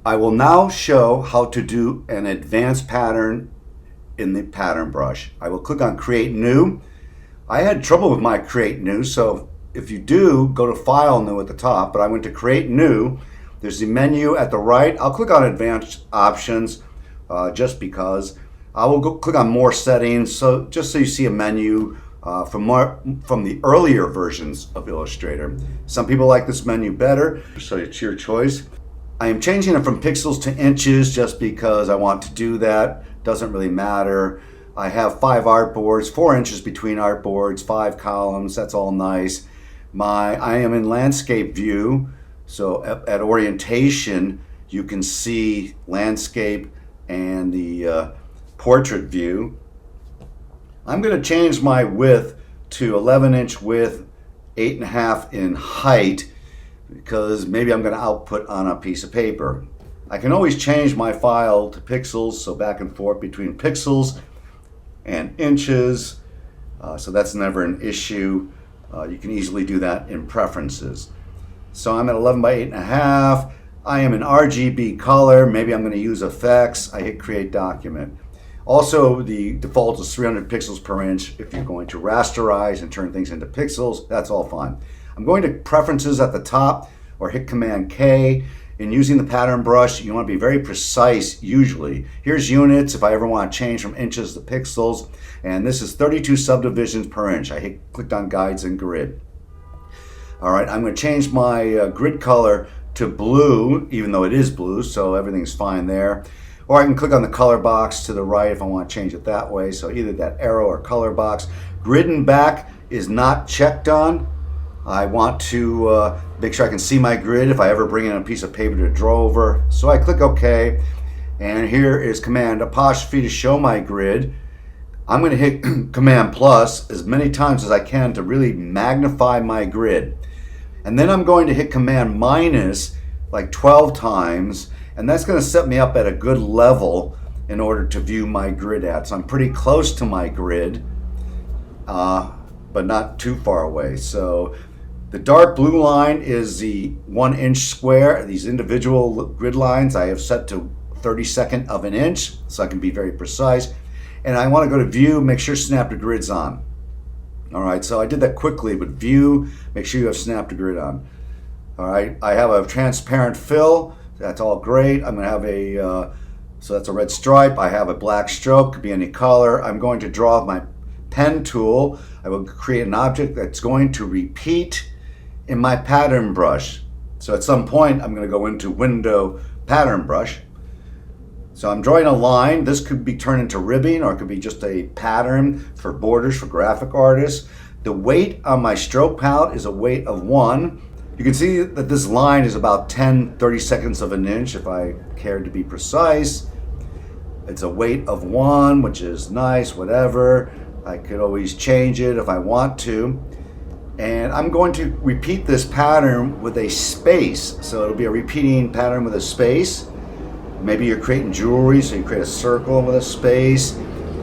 I will now show how to do an advanced pattern in the pattern brush. I will click on Create New. I had trouble with my Create New, so if you do, go to File New at the top, but I went to Create New. There's the menu at the right. I'll click on Advanced Options just because. I will go click on More Settings, so just so you see a menu from the earlier versions of Illustrator. Some people like this menu better, so it's your choice. I am changing it from pixels to inches just because I want to do that. Doesn't really matter. I have 5 artboards, 4 inches between artboards, 5 columns. That's all nice. I am in landscape view, so at orientation you can see landscape and the portrait view. I'm going to change my width to 11-inch width, 8.5 in height, because maybe I'm going to output on a piece of paper. I can always change my file to pixels, so back and forth between pixels and inches, so that's never an issue. You can easily do that in preferences. So I'm at 11 by 8.5. I am in RGB color. Maybe I'm going to use effects. I hit Create Document. Also, the default is 300 pixels per inch. If you're going to rasterize and turn things into pixels, that's all fine. I'm going to Preferences at the top, or hit Command K. In using the pattern brush, you want to be very precise usually. Here's units if I ever want to change from inches to pixels, and this is 32 subdivisions per inch. I clicked on Guides and Grid. All right, I'm going to change my grid color to blue, even though it is blue, so everything's fine there. Or I can click on the color box to the right if I want to change it that way, so either that arrow or color box. Grid and back is not checked on. I want to make sure I can see my grid if I ever bring in a piece of paper to draw over. So I click OK, and here is Command apostrophe to show my grid. I'm going to hit Command plus as many times as I can to really magnify my grid. And then I'm going to hit Command minus like 12 times, and that's going to set me up at a good level in order to view my grid at. So I'm pretty close to my grid, but not too far away. So the dark blue line is the 1-inch square. These individual grid lines I have set to 32nd of an inch, so I can be very precise. And I want to go to View, make sure Snap to Grid's on. All right, so I did that quickly, but View, make sure you have Snap to Grid on. All right, I have a transparent fill. That's all great. I'm going to have so that's a red stripe. I have a black stroke, could be any color. I'm going to draw with my pen tool. I will create an object that's going to repeat in my pattern brush. So at some point, I'm going to go into Window, Pattern Brush. So I'm drawing a line. This could be turned into ribbing, or it could be just a pattern for borders for graphic artists. The weight on my stroke palette is a weight of 1. You can see that this line is about 10/32 of an inch if I cared to be precise. It's a weight of 1, which is nice, whatever. I could always change it if I want to. And I'm going to repeat this pattern with a space. So it'll be a repeating pattern with a space. Maybe you're creating jewelry, so you create a circle with a space,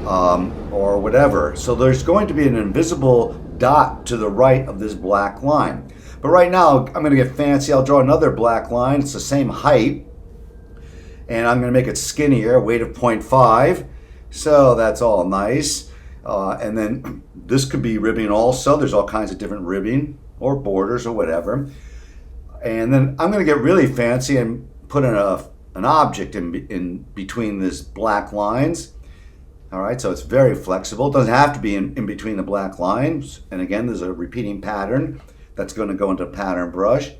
or whatever. So there's going to be an invisible dot to the right of this black line. But right now, I'm going to get fancy. I'll draw another black line. It's the same height. And I'm going to make it skinnier, weight of 0.5. So that's all nice. And then this could be ribbing also. There's all kinds of different ribbing or borders or whatever. And then I'm going to get really fancy and put in an object in between these black lines. All right, so it's very flexible. It doesn't have to be in between the black lines. And again, there's a repeating pattern that's going to go into pattern brush.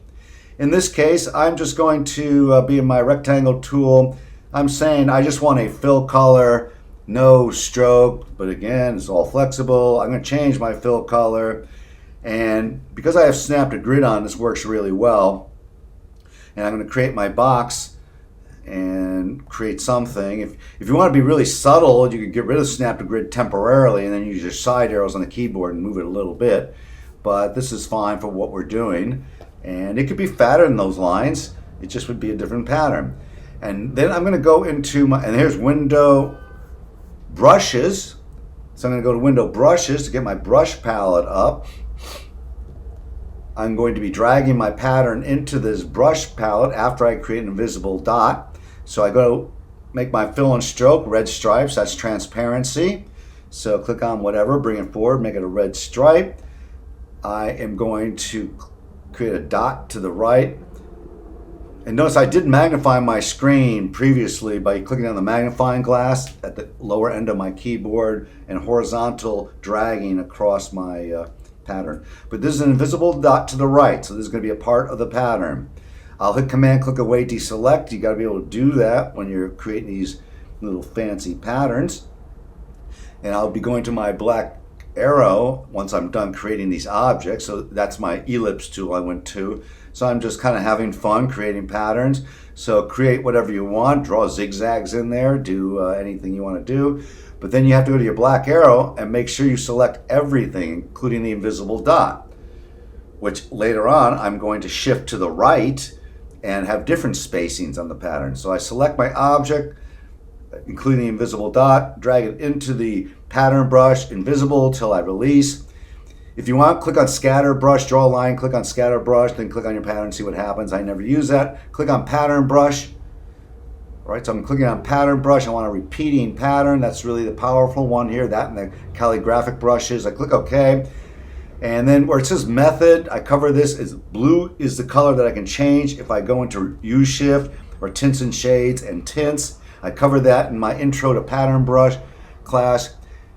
In this case, I'm just going to be in my rectangle tool. I'm saying I just want a fill color, no stroke, but again, it's all flexible. I'm going to change my fill color. And because I have Snap to Grid on, this works really well. And I'm going to create my box and create something. If you want to be really subtle, you could get rid of Snap to Grid temporarily and then use your side arrows on the keyboard and move it a little bit. But this is fine for what we're doing. And it could be fatter than those lines. It just would be a different pattern. And then I'm going to go into and here's Window, Brushes. So I'm going to go to Window, Brushes to get my brush palette up. I'm going to be dragging my pattern into this brush palette after I create an invisible dot. So I go make my fill and stroke, red stripes, that's transparency. So click on whatever, bring it forward, make it a red stripe. I am going to create a dot to the right. And notice I did magnify my screen previously by clicking on the magnifying glass at the lower end of my keyboard and horizontal dragging across my pattern. But this is an invisible dot to the right, so this is going to be a part of the pattern. I'll hit Command, click away, deselect. You got to be able to do that when you're creating these little fancy patterns. And I'll be going to my black arrow once I'm done creating these objects. So that's my ellipse tool I went to. So I'm just kind of having fun creating patterns. So create whatever you want, draw zigzags in there, do anything you want to do. But then you have to go to your black arrow and make sure you select everything, including the invisible dot, which later on I'm going to shift to the right and have different spacings on the pattern. So I select my object, including the invisible dot, drag it into the pattern brush, invisible till I release. If you want, click on scatter brush, draw a line, click on scatter brush, then click on your pattern, see what happens. I never use that. Click on pattern brush. All right, so I'm clicking on pattern brush. I want a repeating pattern. That's really the powerful one here, that and the calligraphic brushes. I click OK. And then where it says method, I cover this as blue is the color that I can change. If I go into use shift or tints and shades and tints, I cover that in my intro to pattern brush class.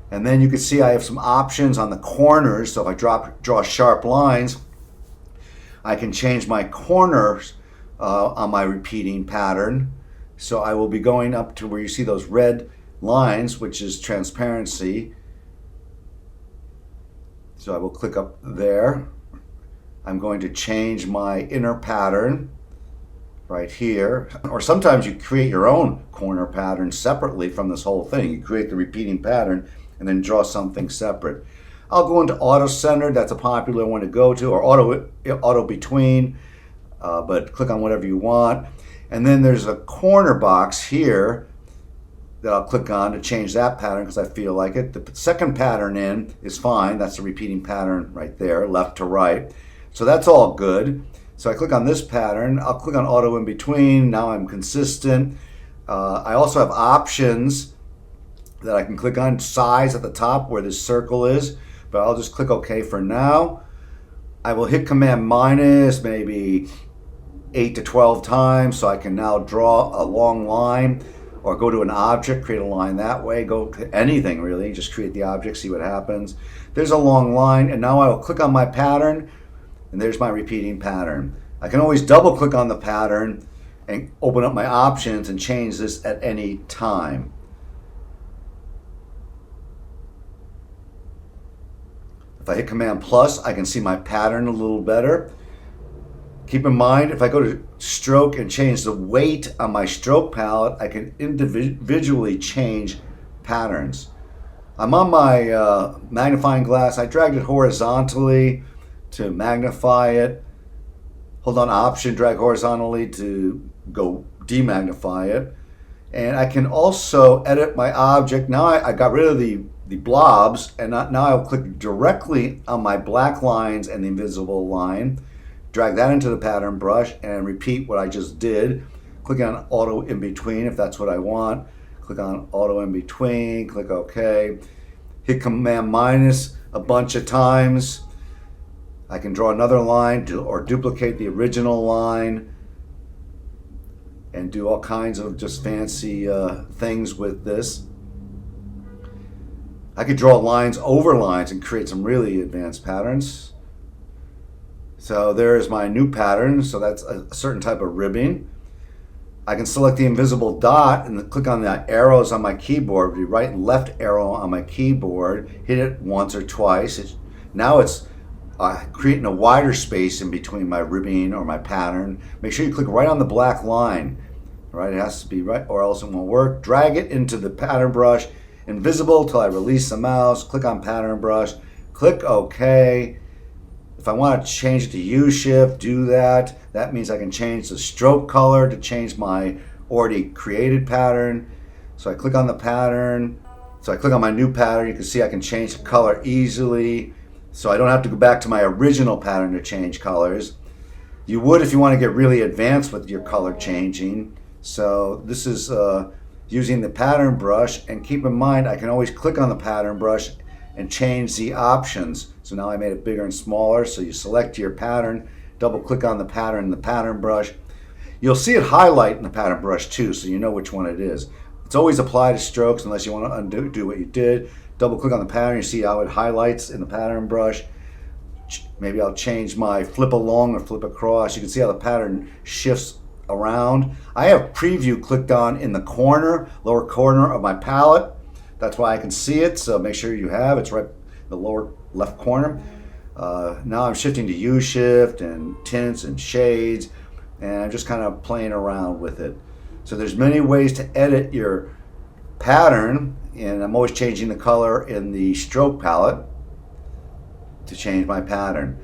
And then you can see I have some options on the corners. So if I draw sharp lines, I can change my corners on my repeating pattern. So I will be going up to where you see those red lines, which is transparency. So I will click up there. I'm going to change my inner pattern right here. Or sometimes you create your own corner pattern separately from this whole thing. You create the repeating pattern and then draw something separate. I'll go into auto center. That's a popular one to go to, or auto between, but click on whatever you want. And then there's a corner box here that I'll click on to change that pattern because I feel like it. The second pattern in is fine. That's the repeating pattern right there, left to right. So that's all good. So I click on this pattern. I'll click on auto in between. Now I'm consistent. I also have options that I can click on, size at the top where this circle is, but I'll just click OK for now. I will hit Command minus maybe 8 to 12 times so I can now draw a long line, or go to an object, create a line that way, go to anything really, just create the object, see what happens. There's a long line, and now I will click on my pattern, and there's my repeating pattern. I can always double click on the pattern and open up my options and change this at any time. If I hit Command plus, I can see my pattern a little better. Keep in mind, if I go to stroke and change the weight on my stroke palette, I can individually change patterns. I'm on my magnifying glass. I dragged it horizontally to magnify it. Hold on Option, drag horizontally to go demagnify it. And I can also edit my object. Now I got rid of the blobs, and now I'll click directly on my black lines and the invisible line. Drag that into the pattern brush and repeat what I just did. Click on auto in between if that's what I want. Click on auto in between, click OK. Hit Command minus a bunch of times. I can draw another line or duplicate the original line and do all kinds of just fancy things with this. I could draw lines over lines and create some really advanced patterns. So there's my new pattern. So that's a certain type of ribbing. I can select the invisible dot and click on the arrows on my keyboard, the right and left arrow on my keyboard, hit it once or twice. Now it's creating a wider space in between my ribbing or my pattern. Make sure you click right on the black line. Right, it has to be right or else it won't work. Drag it into the pattern brush, invisible till I release the mouse, click on pattern brush, click OK. If I want to change it to U-shift, do that. That means I can change the stroke color to change my already created pattern. So I click on the pattern. So I click on my new pattern. You can see I can change the color easily. So I don't have to go back to my original pattern to change colors. You would if you want to get really advanced with your color changing. So this is using the pattern brush, and keep in mind I can always click on the pattern brush and change the options. So now I made it bigger and smaller. So you select your pattern, double click on the pattern in the pattern brush. You'll see it highlight in the pattern brush too, so you know which one it is. It's always apply to strokes unless you want to undo what you did. Double click on the pattern, you see how it highlights in the pattern brush. Maybe I'll change my flip along or flip across. You can see how the pattern shifts around. I have preview clicked on in the corner, lower corner of my palette. That's why I can see it, so make sure you have. It's right in the lower left corner. Now I'm shifting to U-shift and tints and shades, and I'm just kind of playing around with it. So there's many ways to edit your pattern, and I'm always changing the color in the stroke palette to change my pattern.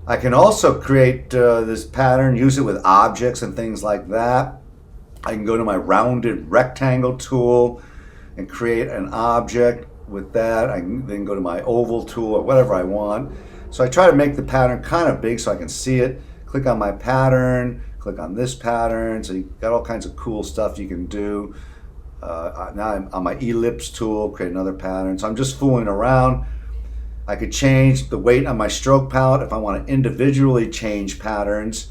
I can also create this pattern, use it with objects and things like that. I can go to my rounded rectangle tool and create an object with that. I can then go to my oval tool or whatever I want. So I try to make the pattern kind of big so I can see it. Click on my pattern, click on this pattern. So you've got all kinds of cool stuff you can do. Now I'm on my ellipse tool, create another pattern. So I'm just fooling around. I could change the weight on my stroke palette if I want to individually change patterns,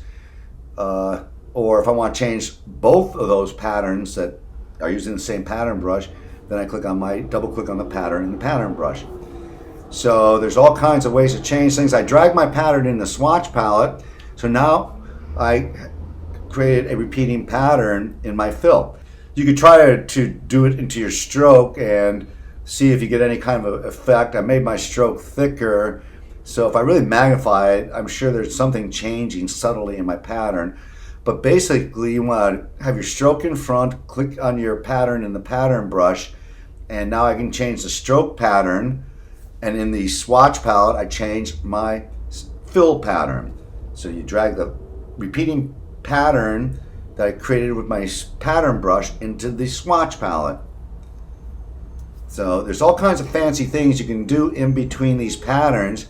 or if I want to change both of those patterns that are using the same pattern brush, then I double click on the pattern in the pattern brush. So there's all kinds of ways to change things. I drag my pattern in the swatch palette, so now I created a repeating pattern in my fill. You could try to do it into your stroke and see if you get any kind of effect. I made my stroke thicker, so if I really magnify it, I'm sure there's something changing subtly in my pattern. But basically, you want to have your stroke in front, click on your pattern in the pattern brush, and now I can change the stroke pattern, and in the swatch palette, I changed my fill pattern. So you drag the repeating pattern that I created with my pattern brush into the swatch palette. So there's all kinds of fancy things you can do in between these patterns,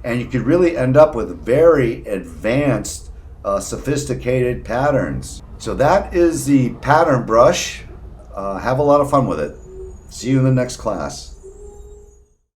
and you could really end up with very advanced, sophisticated patterns. So that is the pattern brush. Have a lot of fun with it. See you in the next class.